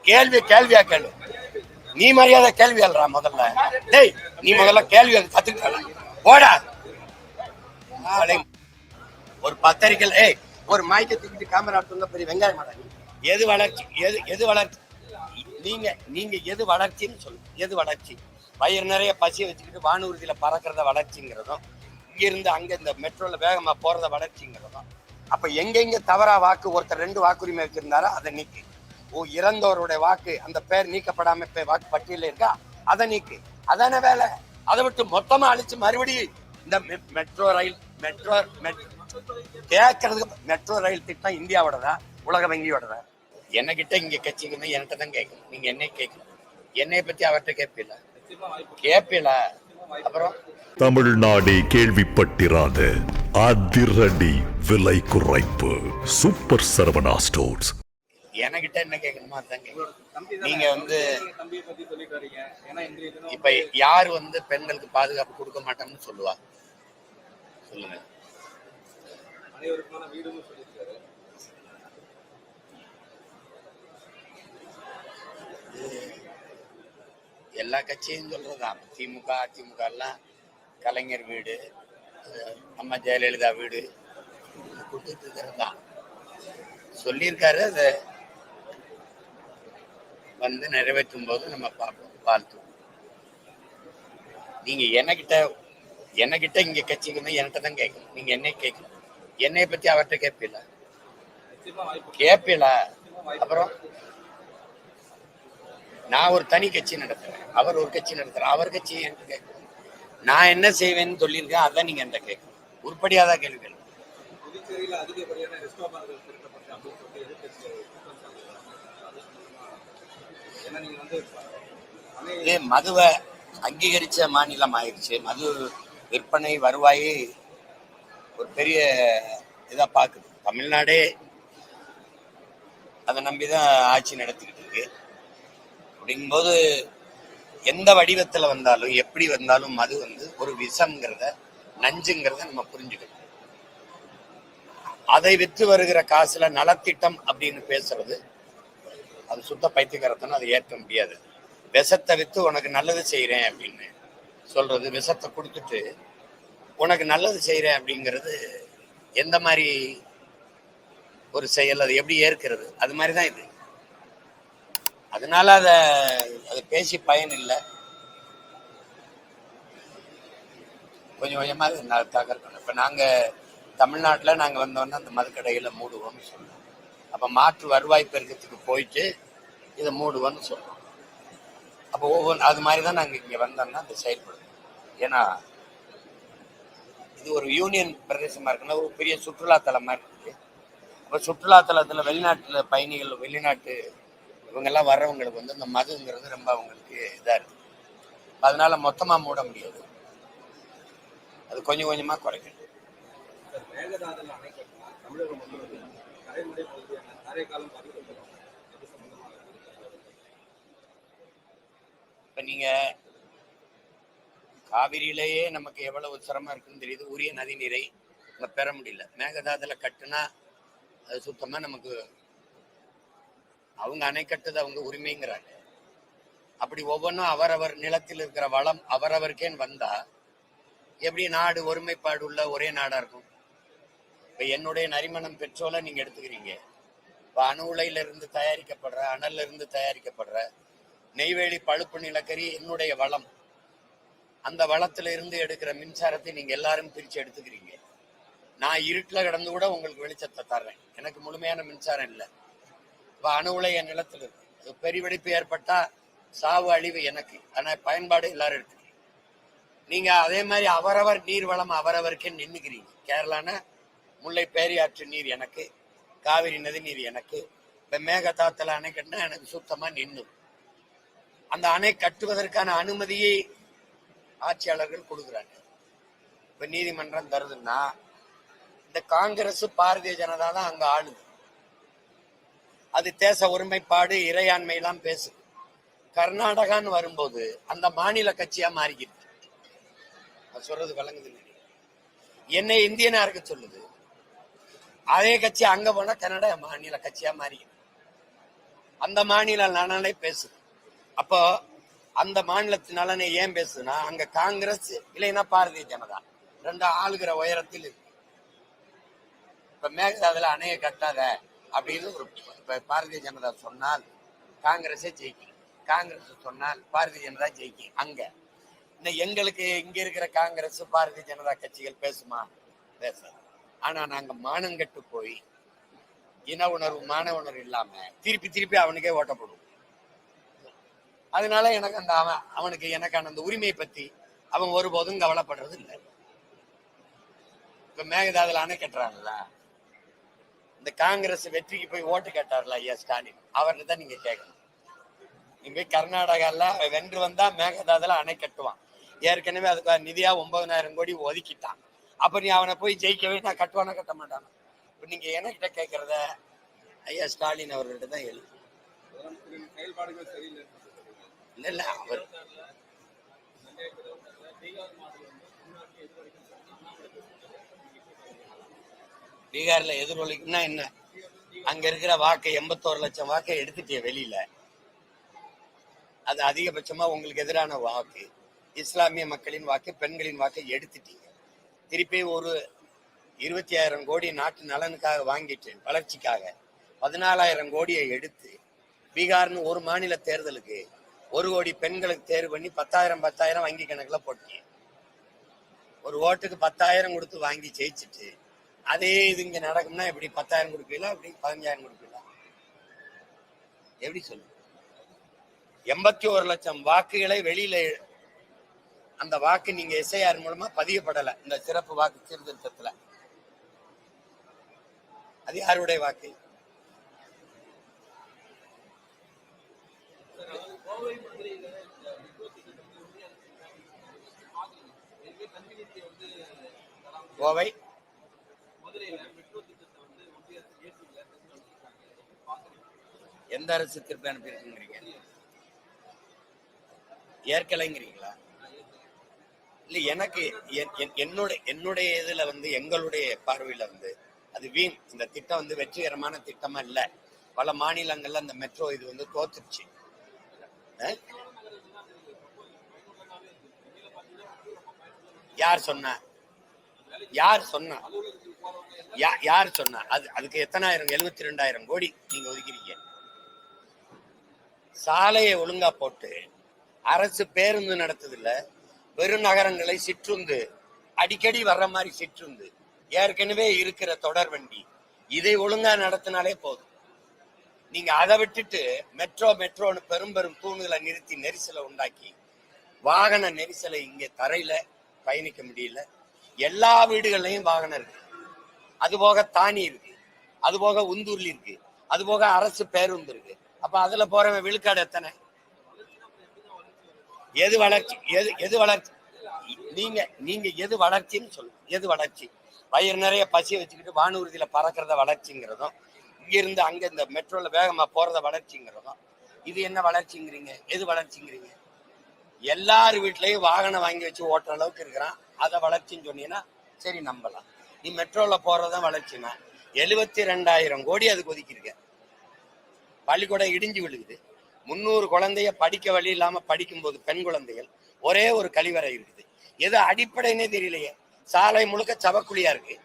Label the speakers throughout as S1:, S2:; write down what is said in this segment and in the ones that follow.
S1: கேள்வியா கேளு. நீ மரியாதை கேள்வி எழுறா முதல்ல. டேய், நீ முதல்ல கேள்வி கத்துக்கிட்ட போடா. ஒரு பத்திரிக்கை ஒரு மைக்க தூக்கிட்டு கேமரா எடுத்து பெரிய வெங்காயம் மாடா. எது வளர்ச்சி? எது வளர்ச்சி? நீங்க எது வளர்ச்சின்னு சொல்லு. எது வளர்ச்சி? பயிர் நிறைய பசியை வச்சுக்கிட்டு வானூர்தியில பறக்கிறத வளர்ச்சிங்கிறதும், இங்கிருந்து அங்க இந்த மெட்ரோல வேகமா போறத வளர்ச்சிங்கிறதும். அப்ப எங்க தவறா வாக்கு ஒருத்தர் 2 வாக்குரிமை வச்சிருந்தாரோ அதை நீக்கு. இறந்தவருடைய வாக்கு அந்த பேர் நீக்கப்படாம வாக்கு பட்டியல இருக்கா, அதை நீக்கு. அதான வேலை. அதை விட்டு மொத்தமா அழிச்சு மறுபடியும் இந்த மெட்ரோ ரயில் கேட்கறதுக்கு மெட்ரோ ரயில் திட்டம் இந்தியாவோடதா உலக வங்கியோடதா? என்ன கிட்ட இங்க கட்சிக்கணும், என்கிட்ட தான் கேட்கணும். நீங்க என்னை கேட்கணும். என்னை பத்தி அவர்கிட்ட கேட்பீல. அப்புறம்
S2: தமிழ்நாடே கேள்விப்பட்டிராத அதிரடி விலை குறைப்பு சூப்பர் சரவணா ஸ்டோர்ஸ்.
S1: என்கிட்ட என்ன கேட்கணுமோ அதான் கேட்கணும். நீங்க இப்ப யாரு பெண்களுக்கு பாதுகாப்பு கொடுக்க மாட்டோம்னு சொல்லுவா? சொல்லுங்க. எல்லா கட்சியும் சொல்றதுதான். திமுக அதிமுக எல்லாம் கலைஞர் வீடு, அம்மா ஜெயலலிதா வீடு கொடுத்துட்டு இருக்கிறது தான் சொல்லியிருக்காரு. அதை நிறைவேற்றும் போது நம்ம பார்ப்போம், வாழ்த்துவோம். நீங்க என்னகிட்ட இங்க கட்சிக்கணும், என்கிட்ட தான் கேட்கணும். நீங்க என்னை கேட்கணும். என்னை பத்தி அவர்கிட்ட கேட்பீல. அப்புறம் நான் ஒரு தனி கட்சி நடத்துறேன், அவர் ஒரு கட்சி நடத்துறேன். அவர் கட்சி என்கிட்ட கேட்கணும். நான் என்ன செய்வேன்னு சொல்லியிருக்கேன், அதான் நீங்க என்கிட்ட கேட்கணும். உருப்படியாதான் கேள்விகள். மதுவை அங்கீகரிச்ச மாநிலம் ஆயிடுச்சு. மது விற்பனை வருவாய் ஒரு பெரிய இதா பாக்குது. தமிழ்நாடே அதை நம்பிதான் ஆட்சி நடத்திக்கிட்டு இருக்கு. அப்படிங்கும்போது எந்த வடிவத்துல வந்தாலும் எப்படி வந்தாலும் மது ஒரு விஷம்ங்கிறத, நஞ்சுங்கிறத நம்ம புரிஞ்சுக்கணும். அதை விற்று வருகிற காசுல நலத்திட்டம் அப்படின்னு பேசுறது அது சுத்த பைத்தியக்காரத்தனம். அதை ஏற்க முடியாது. விஷத்தை வித்து உனக்கு நல்லது செய்யறேன் அப்படின்னு சொல்றது, விஷத்தை கொடுத்துட்டு உனக்கு நல்லது செய்யறேன் அப்படிங்கிறது எந்த மாதிரி ஒரு செயல்? அது எப்படி ஏற்கிறது? அது மாதிரிதான் இது. அதனால அதை பேசி பயன் இல்லை. கொஞ்சம் கொஞ்சமா தகர்க்கணும். இப்ப நாங்க தமிழ்நாட்டில் நாங்க வந்தோன்னா அந்த மதுக்கடைகளை மூடுவோம்னு சொல்றோம். அப்ப மாற்று வருவாய் பெருக்கத்துக்கு போயிட்டு இதை மூடுவோம்னு சொல்றோம். அப்போ அது மாதிரிதான் நாங்க இங்க வந்தோம்னா அதை செயல்படும். ஏன்னா இது ஒரு யூனியன் பிரதேசமா இருக்குன்னா ஒரு பெரிய சுற்றுலா தலமா இருக்கு. அப்ப சுற்றுலா தலத்துல வெளிநாட்டுல பயணிகள், வெளிநாட்டு இவங்கெல்லாம் வர்றவங்களுக்கு இந்த மதுங்கிறது ரொம்ப அவங்களுக்கு இதா இருக்கு. அதனால மொத்தமா மூட முடியாது. அது கொஞ்சம் கொஞ்சமா குறைக்கணும். இப்ப நீங்க காவிரியிலேயே நமக்கு எவ்வளவு சிரமம் இருக்குன்னு தெரியுது. உரிய நதி நீரை பெற முடியல. மேகதாதுல கட்டுனா அது சுத்தமா நமக்கு அவங்க அணை கட்டுது அவங்க உரிமைங்கிறாங்க. அப்படி ஒவ்வொன்றும் அவரவர் நிலத்தில் இருக்கிற வளம் அவரவருக்கேன்னு வந்தா எப்படி நாடு ஒருமைப்பாடு உள்ள ஒரே நாடா இருக்கும்? இப்ப என்னுடைய நரிமணம் பெட்ரோலை நீங்க எடுத்துக்கிறீங்க. இப்ப அணு உலையில இருந்து தயாரிக்கப்படுற, அனல்ல இருந்து தயாரிக்கப்படுற நெய்வேலி பழுப்பு நிலக்கரி என்னுடைய வளம். அந்த வளத்துல இருந்து எடுக்கிற மின்சாரத்தை நீங்க எல்லாரும் பிரிச்சு எடுத்துக்கிறீங்க. நான் இருட்டுல கிடந்து கூட உங்களுக்கு வெளிச்சத்தை தர்றேன். எனக்கு முழுமையான மின்சாரம் இல்லை. இப்ப அணு உலை என் நிலத்துல இருக்கு. பெரிய வெடிப்பு ஏற்பட்டா சாவு அழிவு எனக்கு. ஆனா பயன்பாடு எல்லாரும் எடுத்துக்கிறீங்க. நீங்க அதே மாதிரி அவரவர் நீர் வளம் அவரவருக்கே நின்னுக்கிறீங்க. கேரளானா முல்லை பேரியாற்று நீர் எனக்கு, காவிரி நதி நீர் எனக்கு. இப்ப மேகதாத்துல அணை கட்டினா எனக்கு சுத்தமா நின்னு. அந்த அணை கட்டுவதற்கான அனுமதியை ஆட்சியாளர்கள் கொடுக்குறாங்க. இப்ப நீதிமன்றம் தருதுன்னா இந்த காங்கிரஸ் பாரதிய ஜனதா தான் அங்க ஆளுது. அது தேச ஒருமைப்பாடு இறையாண்மை எல்லாம் பேசுது. கர்நாடகான்னு வரும்போது அந்த மாநில கட்சியா மாறிக்கிட்டு சொல்றது விளங்குது. என்னை இந்தியனா இருக்க சொல்லுது. அதே கட்சி அங்க போனா கன்னட மாநில கட்சியா மாறிக்கிட்டு. அந்த மாநில நலனை பேசுது. அப்போ அந்த மாநிலத்தின் நலனை ஏன் பேசுதுன்னா அங்க காங்கிரஸ் இல்லைன்னா பாரதிய ஜனதா ரெண்டு ஆளுகிற உயரத்தில் இருக்கு. இப்ப மேகதாதுல அணையை கட்டாத அப்படின்னு ஒரு இப்ப பாரதிய ஜனதா சொன்னால் காங்கிரஸே ஜெயிக்கும், காங்கிரஸ் சொன்னால் பாரதிய ஜனதா ஜெயிக்கும். அங்க இந்த எங்களுக்கு இங்க இருக்கிற காங்கிரஸ் பாரதிய ஜனதா கட்சிகள் பேசுமா? பேசாது. ஆனா நாங்க மானங்கட்டு போய் இன உணர்வு மான உணர்வு இல்லாம திருப்பி திருப்பி அவனுக்கே ஓட்டப்படும். அதனால எனக்கு அந்த அவனுக்கு எனக்கான அந்த உரிமையை பத்தி அவன் ஒருபோதும் கவலைப்படுறது இல்லை. இப்ப மேகதாதுல அணை கட்டுறாங்கல்ல, இந்த காங்கிரஸ் வெற்றிக்கு போய் ஓட்டு கேட்டார்ல ஐயா ஸ்டாலின், அவர்கிட்ட தான் நீங்க கேட்கணும். நீங்க போய் கர்நாடகால வென்று வந்தா மேகதாதுல அணை கட்டுவான். ஏற்கனவே அதுக்கு நிதியா 9,000 கோடி ஒதுக்கிட்டான். அப்ப நீ அவனை போய் ஜெயிக்கவே நான் கட்டுவானா கட்ட மாட்டான். இப்ப நீங்க என்கிட்ட கேட்கறத ஐயா ஸ்டாலின் அவர்கிட்ட தான் எழுது. இல்ல இல்ல அவர் பீகார்ல எதிரொலிக்குன்னா என்ன? அங்க இருக்கிற வாக்கை 81 லட்சம் வாக்கை எடுத்துட்டே வெளியில. அது அதிகபட்சமா உங்களுக்கு எதிரான வாக்கு. இஸ்லாமிய மக்களின் வாக்கு, பெண்களின் வாக்கை எடுத்துட்டீங்க. திருப்பி ஒரு 20,000 கோடி நாட்டு நலனுக்காக வாங்கிட்டு வளர்ச்சிக்காக 14,000 கோடியை எடுத்து பீகார்னு ஒரு மாநில தேர்தலுக்கு 1 கோடி பெண்களுக்கு தேர்வு பண்ணி 10,000 வங்கி கணக்குல போட்டீங்க. ஒரு ஓட்டுக்கு 10,000 கொடுத்து வாங்கி ஜெயிச்சுட்டு அதே இது இங்க நடக்கும்னா எப்படி 10,000 கொடுப்பீங்களா? எப்படி 15,000 கொடுப்பீங்களா? எப்படி சொல்லு? 81 லட்சம் வாக்குகளை வெளியில அந்த வாக்கு நீங்க எஸ்ஐஆர் மூலமா பதியப்படல. இந்த சிறப்பு வாக்கு சீர்திருத்தத்துல அது யாருடைய வாக்கு? கோவை எந்த அரசு திருப்பி அனுப்பியிருக்குங்கிறீங்க? ஏற்கலைங்கிறீங்களா? இல்ல எனக்கு என்னுடைய இதுல எங்களுடைய பார்வையில அது வீண். இந்த திட்டம் வெற்றிகரமான திட்டமா இல்ல. பல மாநிலங்கள்ல அந்த மெட்ரோ இது தோத்துருச்சு. யார் சொன்னா? யார் சொன்னா? யார் சொன்னா? அதுக்கு எத்தனாயிரம்? 72,000 கோடி நீங்க ஒதுக்கிறீங்க. சாலையை ஒழுங்கா போட்டு அரசு பேருந்து நடத்துது இல்ல, பெருநகரங்களை சிற்றுந்து அடிக்கடி வர்ற மாதிரி சிற்றுந்து ஏற்கனவே இருக்கிற தொடர் வண்டி இதை ஒழுங்கா நடத்தினாலே போதும். நீங்க அதை விட்டுட்டு மெட்ரோன்னு பெரும் தூணுகளை நிறுத்தி நெரிசலை உண்டாக்கி வாகன நெரிசலை இங்க தரையில பயணிக்க முடியல. எல்லா வீடுகள்லயும் வாகனம் இருக்கு. அதுபோக தானி இருக்கு, அதுபோக உந்தூர்லி இருக்கு, அதுபோக அரசு பேருந்து இருக்கு. அப்ப அதுல போறவன் விழுக்காடு எத்தனை? எது வளர்ச்சி? எது வளர்ச்சி? நீங்க எது வளர்ச்சின்னு சொல்லுங்க. எது வளர்ச்சி? வயிறு நிறைய பசியை வச்சுக்கிட்டு வானூர்தியில பறக்கிறத வளர்ச்சிங்கிறதும், இங்கிருந்து அங்க இந்த மெட்ரோல வேகமா போறத வளர்ச்சிங்கிறதும், இது என்ன வளர்ச்சிங்கிறீங்க? எது வளர்ச்சிங்கிறீங்க? எல்லார் வீட்லயும் வாகனம் வாங்கி வச்சு ஓட்டுற அளவுக்கு இருக்கிறான், அதை வளர்ச்சின்னு சொன்னீங்கன்னா சரி நம்பலாம். நீ மெட்ரோல போறதான் வளர்ச்சினா 72,000 கோடி அதுக்கு ஒதுக்கியிருக்க. பள்ளிக்கூடம் இடிஞ்சு விழுகுது. 300 குழந்தைய படிக்க வழி இல்லாம படிக்கும் போது பெண் குழந்தைகள் ஒரே ஒரு கழிவறை இருக்குது. எது அடிப்படைன்னே தெரியலையே. சாலை முழுக்க சவக்குழியா இருக்கு.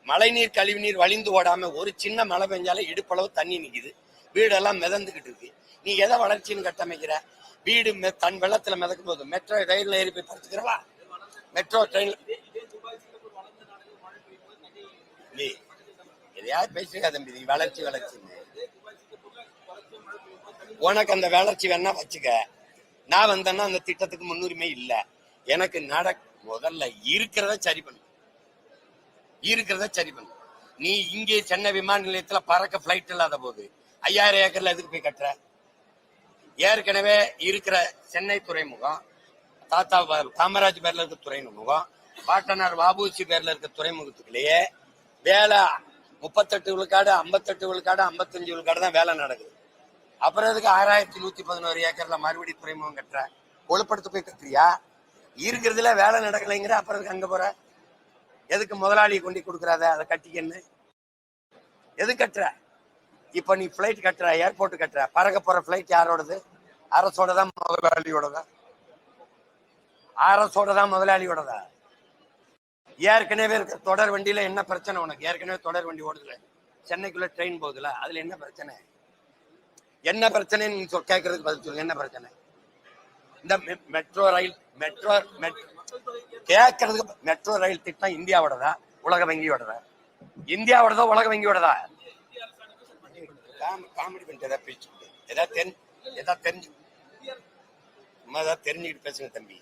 S1: மழைநீர் கழிவுநீர் வழிந்து ஓடாம ஒரு சின்ன மழை பெஞ்சாலே இடுப்பளவு தண்ணி நிக்குது. வீடெல்லாம் மிதந்துகிட்டு இருக்கு. நீ எதை வளர்ச்சின்னு கட்டமைக்கிற? வீடு தன் வெள்ளத்துல மிதக்கும் போது மெட்ரோ ரயில்ல ஏறி போய் படுத்துக்கிறவா? மெட்ரோ ட்ரெயின் எதையாவது பேசுறா தம்பி. நீ வளர்ச்சின்னு உனக்கு அந்த வளர்ச்சி வேணா வச்சுக்க. நான் வந்தேன்னா அந்த திட்டத்துக்கு முன்னுரிமை இல்ல. எனக்கு முதல்ல இருக்கிறத சரி பண்ணு. நீ இங்கே சென்னை விமான நிலையத்துல பறக்க பிளைட் இல்லாத போது 5,000 ஏக்கர்ல எதுக்கு போய் கட்டுற? ஏற்கனவே இருக்கிற சென்னை துறைமுகம், தாத்தா காமராஜ் பேர்ல இருக்க துறைமுகம், பாட்டனார் வாபூசி பேர்ல இருக்க துறைமுகத்துக்குள்ளேயே வேலை 38 விழுக்காடு, 58 விழுக்காடு, 55 விழுக்காடு தான் வேலை நடக்குது. அப்புறம் எதுக்கு 6,111 ஏக்கர்ல மறுபடி துறைமுகம் கட்டுற? கொழுப்படுத்து போய் கட்டுறியா? இருக்கிறதுல வேலை நடக்கலைங்கிற அப்புறம் அங்க போற? எதுக்கு முதலாளியை கொண்டு கொடுக்குறாத? அதை கட்டிக்கன்னு எது கட்டுற? இப்ப நீ பிளைட் கட்டுற, ஏர்போர்ட் கட்டுற, பறக்க போற பிளைட் யாரோடது? அரசோடதான், முதலாளியோடதா? அரசோடதான், முதலாளியோடதா? ஏற்கனவே இருக்க தொடர் வண்டியில என்ன பிரச்சனை உனக்கு? ஏற்கனவே தொடர் வண்டி ஓடுதுல, சென்னைக்குள்ள ட்ரெயின் போகுதுல, அதுல என்ன பிரச்சனை? என்ன பிரச்சனைன்னு நீங்க கேட்கறதுக்கு பதில் சொல்லுங்க. என்ன பிரச்சனை? இந்த மெட்ரோ ரயில் கேட்கறதுக்கு மெட்ரோ ரயில் திட்டம் இந்தியாவோடதா உலக வங்கியோடதா? இந்தியாவோடதா உலக வங்கியோடதா? காமெடி பண்ணிட்டு ஏதாவது பேச்சு ஏதாவது தெரிஞ்சுக்கிட்டு பேசுங்க தம்பி.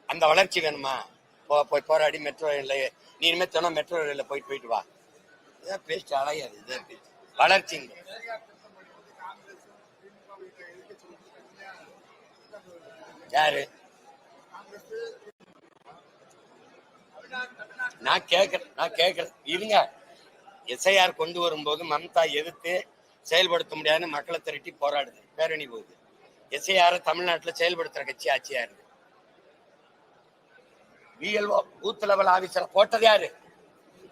S1: அந்த வளர்ச்சி வேணுமா? போய் போராடி மெட்ரோ ரயில்ல நீ இனிமே சொன்னா மெட்ரோ ரயில்ல போயிட்டு வா. இதான் பேச்சு அலையாது. இதான் பேச்சு வளர்ச்சி. யாரு? நான் கேட்கறேன் இருங்க. எஸ்ஐஆர் கொண்டு வரும்போது மம்தா எதிர்த்து செயல்படுத்த முடியாதுன்னு மக்களை திரட்டி போராடுது, பேரணி போகுது. எஸ்ஐஆர் தமிழ்நாட்டில் செயல்படுத்துற கட்சி ஆட்சியா இருக்கு. விஎல்ஓ பூத் லெவல் ஆபீசரை போட்டது யாரு?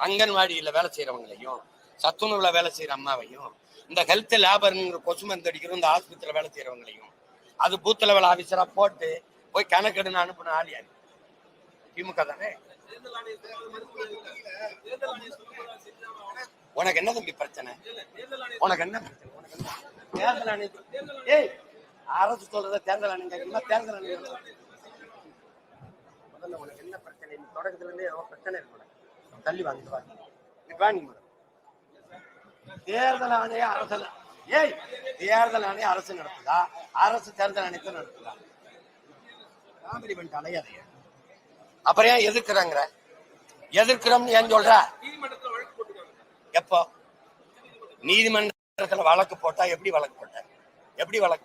S1: அங்கன்வாடியில வேலை செய்யறவங்களையும், சத்துணவுல வேலை செய்யற அம்மாவையும், இந்த ஹெல்த் லேபர்ங்கிற கொசு மருந்து அடிக்கிறோம் இந்த ஆஸ்பத்திரியில வேலை செய்யறவங்களையும் அது பூத் லெவல் ஆபீசரா போட்டு போய் கணக்கெடுன்னு அனுப்புன ஆள் யாரு? திமுக தானே. உனக்கு என்ன தம்பி பிரச்சனை? உனக்கு என்ன பிரச்சனை? தேர்தல் ஆணையம் ஏய் அரசு சொல்றத தேர்தல் ஆணையம் கேட்கணுமா? தேர்தல் ஆணையம் முதல்ல உனக்கு என்ன பிரச்சனை? தொடக்கத்துல இருந்தே ஏதோ பிரச்சனை இருக்கு. தள்ளி வாங்க. தேர்தல் ஆணைய அரசு தேர்தல் ஆணைய அரசு நடத்துதா? அரசு தேர்தல் ஆணையத்தை நடத்துதா? காமெடி பண்ணிட்டு அலையாதைய. அப்புறம் ஏன் எதிர்க்கிறாங்க? எதிர்க்கிறோம்னு ஏன் சொல்ற? எப்போ நீதிமன்றத்துல வழக்கு போட்டா? எப்படி வழக்கு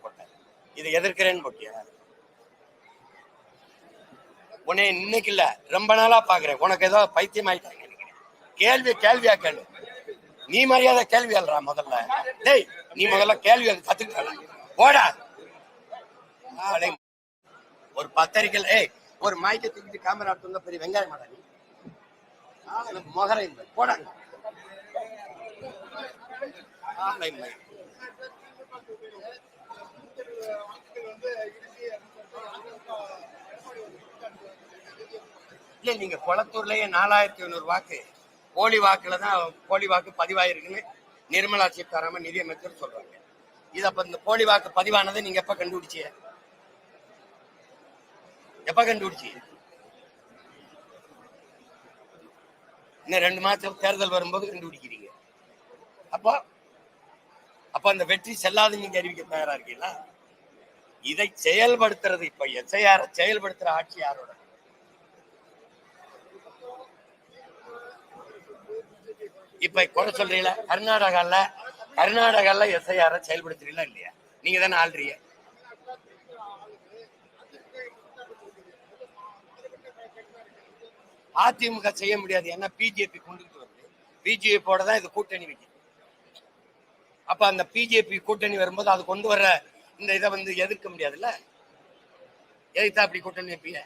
S1: போட்ட? இதை எதிர்க்கிறேன்னு போட்டியா? உன்னை இன்னைக்கு இல்ல ரொம்ப நாளா பாக்குறேன். உனக்கு ஏதோ பைத்தியம் ஆயிட்டாங்க. கேள்வியா கேள்வி. நீ மரியாதை கேள்வி அல்றா முதல்ல. டேய் நீ முதல்ல கேள்வி கத்துக்கிட்ட போடா. ஒரு பத்திரிக்கை ஒரு மைக்கை தூக்கிட்டு கேமரா எடுத்து பெரிய வெங்காயம் மாட்டாங்க மொகரை போடாங்க. இல்ல நீங்க குளத்தூர்லயே 4500 வாக்கு போலி வாக்கு பதிவாயிருக்குன்னு நிர்மலா சீதாராமன் நிதியமைச்சர் சொல்றாங்க. இது அப்ப இந்த போலி வாக்கு பதிவானதை நீங்க எப்ப கண்டுபிடிச்சீங்க? இன்னும் 2 மாசம் தேர்தல் வரும்போது கண்டுபிடிக்கிறீங்க. அப்ப அந்த வெற்றி செல்லாது நீங்க அறிவிக்க தயாரா இருக்கீங்களா? இதை செயல்படுத்துறது இப்ப எஸ்ஐஆர் செயல்படுத்துற ஆட்சி யாரோட? இப்ப குறை சொல்றீங்களா? கர்நாடகால எஸ்ஐஆர் செயல்படுத்துறீங்களா இல்லையா? நீங்க தானே ஆள்றீங்க. அதிமுக செய்ய முடியாது. ஏன்னா பிஜேபி கொண்டுட்டு வருது. பிஜேபியோட தான் இது கூட்டணி வைக்குது. அப்ப அந்த பிஜேபி கூட்டணி வரும்போது அது கொண்டு வர்ற இந்த இதை எதிர்க்க முடியாதுல்ல. எதிர்த்தா அப்படி கூட்டணி வைப்பீங்க.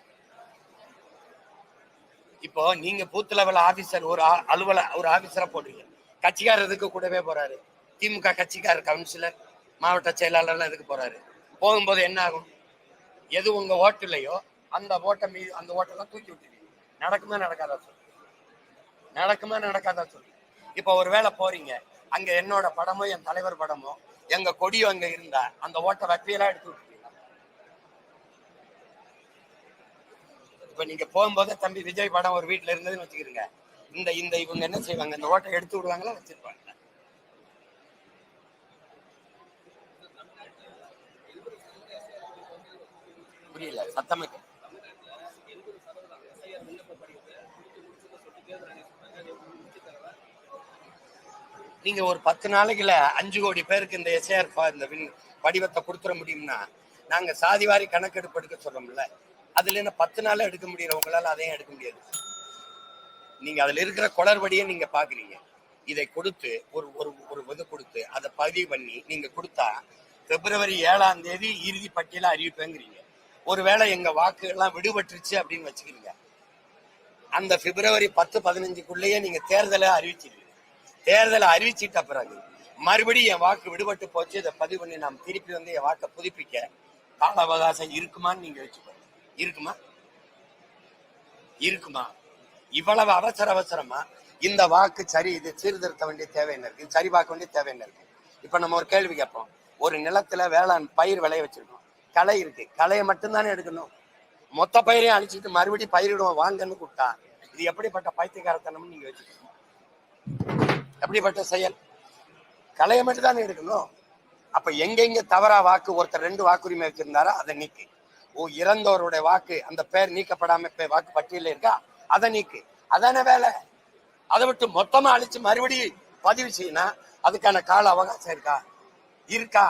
S1: இப்போ நீங்க பூத் லெவல் ஆபீசர் ஒரு ஆபீசரா போடுறீங்க. கட்சிக்காரர் எதுக்கு கூடவே போறாரு? திமுக கட்சிக்காரர் கவுன்சிலர் மாவட்ட செயலாளர் எதுக்கு போறாரு? போகும்போது என்ன ஆகும்? எது உங்க ஓட்டு இல்லையோ அந்த ஓட்டெல்லாம் தூக்கி விட்டுருவீங்க. நடக்குமா நடக்காதா சொல்லு. இப்ப ஒரு வேளை போறீங்க, அங்க என்னோட படமோ என் தலைவர் படமோ எங்க கொடியோ அங்க இருந்தா அந்த ஓட்டை வட்டியெல்லாம் எடுத்து விட்டுருவீங்க. இப்ப நீங்க போகும்போது தம்பி விஜய் படம் ஒரு வீட்டுல இருந்ததுன்னு வச்சுக்கிறீங்க. இந்த இவங்க என்ன செய்வாங்க? இந்த ஓட்டை எடுத்து விடுவாங்களா வச்சிருப்பாங்க? புரியல சத்தமா. நீங்க ஒரு 10 நாளைக்குல 5 கோடி பேருக்கு இந்த எஸ்ஐஆர் இந்த படிவத்தை கொடுத்துட முடியும்னா நாங்க சாதிவாரி கணக்கெடுப்பு எடுக்க சொல்றோம்ல, அதுல என்ன 10 நாள் எடுக்க முடியறவங்களால அதையும் எடுக்க முடியாது. நீங்க அதுல இருக்கிற குளறுபடியை நீங்க பாக்குறீங்க. இதை கொடுத்து ஒரு இது கொடுத்து அதை பதிவு பண்ணி நீங்க கொடுத்தா பிப்ரவரி 7ஆம் தேதி இறுதி பட்டியல அறிவிப்பேங்கிறீங்க. ஒருவேளை எங்க வாக்குகள்லாம் விடுபட்டுருச்சு அப்படின்னு வச்சுக்கிறீங்க. அந்த பிப்ரவரி 10-15க்குள்ளேயே நீங்க தேர்தலை அறிவிச்சிருக்கீங்க. தேர்தலை அறிவிச்சிட்ட பிறகு மறுபடியும் என் வாக்கு விடுபட்டு போச்சு, இதை பதிவு பண்ணி நாம் திருப்பி வந்து என் வாக்கை புதுப்பிக்க கால அவகாசம் இருக்குமான்னு நீங்க வச்சுக்கோங்க. இருக்குமா? இருக்குமா? இவ்வளவு அவசரமா இந்த வாக்கு சரி, இது சீர்திருத்த வேண்டிய தேவை என்ன இருக்கு, சரி பார்க்க வேண்டிய தேவை என்ன இருக்கு? இப்ப நம்ம ஒரு கேள்வி கேட்போம். ஒரு நிலத்துல வேளாண் பயிர் விளைய வச்சிருக்கோம், களை இருக்கு, களையை மட்டும்தானே எடுக்கணும். மொத்த பயிரையும் அழிச்சிட்டு மறுபடியும் பயிரிடுவோம் வாங்கன்னு கூப்பிட்டா இது எப்படிப்பட்ட பைத்தியக்காரத்தனம்னு நீங்க வச்சுக்கணும். எப்படிப்பட்ட செயல்? களையை மட்டும் தானே எடுக்கணும். அப்ப எங்க தவறா வாக்கு, ஒருத்தர் 2 வாக்குரிமை வச்சிருந்தாரா அதை நீக்கு. இறந்தவருடைய வாக்கு அந்த பேர் நீக்கப்படாம வாக்கு பட்டியல இருக்கா, அதை நீக்கு. அதான வேலை. அதை விட்டு மொத்தமா அழிச்சு மறுபடியும் பதிவு செய்யணும், அதுக்கான கால அவகாசம் இருக்கா?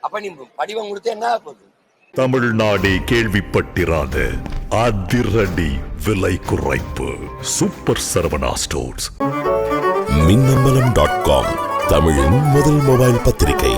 S1: அப்ப நீ படிவம் கொடுத்து என்ன போகுது?
S2: தமிழ்நாடே கேள்விப்பட்டிராத அதிரடி விலை குறைப்பு. Super Saravana stores.
S3: மின்னம்பலம்.com தமிழின் முதல் மொபைல் பத்திரிகை.